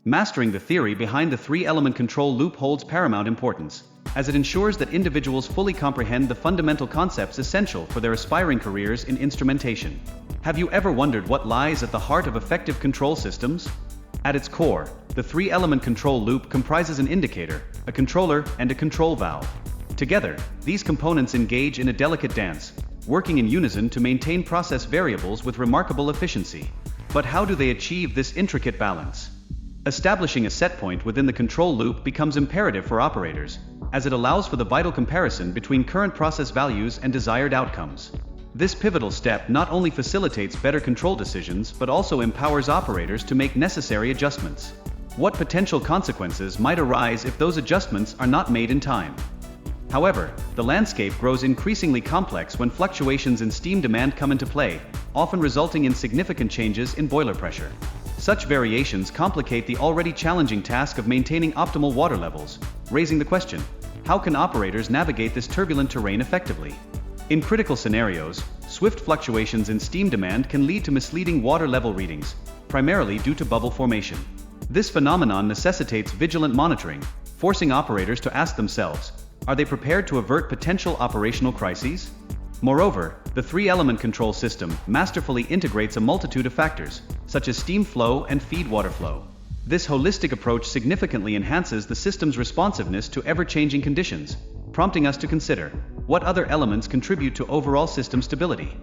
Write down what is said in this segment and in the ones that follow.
Mastering the theory behind the three-element control loop holds paramount importance, as it ensures that individuals fully comprehend the fundamental concepts essential for their aspiring careers in instrumentation. Have you ever wondered what lies at the heart of effective control systems? At its core, the three-element control loop comprises an indicator, a controller, and a control valve. Together, these components engage in a delicate dance, working in unison to maintain process variables with remarkable efficiency. But how do they achieve this intricate balance? Establishing a set point within the control loop becomes imperative for operators, as it allows for the vital comparison between current process values and desired outcomes. This pivotal step not only facilitates better control decisions but also empowers operators to make necessary adjustments. What potential consequences might arise if those adjustments are not made in time? However, the landscape grows increasingly complex when fluctuations in steam demand come into play, often resulting in significant changes in boiler pressure. Such variations complicate the already challenging task of maintaining optimal water levels, raising the question, how can operators navigate this turbulent terrain effectively? In critical scenarios, swift fluctuations in steam demand can lead to misleading water level readings, primarily due to bubble formation. This phenomenon necessitates vigilant monitoring, forcing operators to ask themselves, are they prepared to avert potential operational crises? Moreover, the three-element control system masterfully integrates a multitude of factors, such as steam flow and feed water flow. This holistic approach significantly enhances the system's responsiveness to ever-changing conditions, prompting us to consider, what other elements contribute to overall system stability?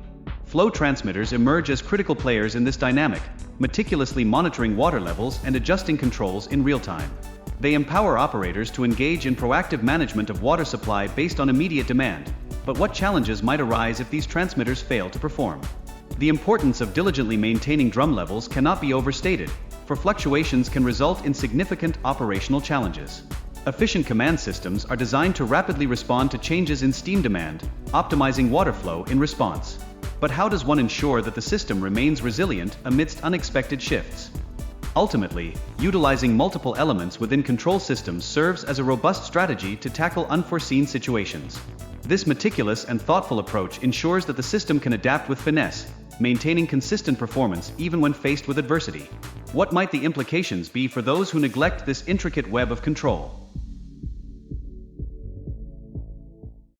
Flow transmitters emerge as critical players in this dynamic, meticulously monitoring water levels and adjusting controls in real time. They empower operators to engage in proactive management of water supply based on immediate demand. But what challenges might arise if these transmitters fail to perform? The importance of diligently maintaining drum levels cannot be overstated, for fluctuations can result in significant operational challenges. Efficient command systems are designed to rapidly respond to changes in steam demand, optimizing water flow in response. But how does one ensure that the system remains resilient amidst unexpected shifts? Ultimately, utilizing multiple elements within control systems serves as a robust strategy to tackle unforeseen situations. This meticulous and thoughtful approach ensures that the system can adapt with finesse, maintaining consistent performance even when faced with adversity. What might the implications be for those who neglect this intricate web of control?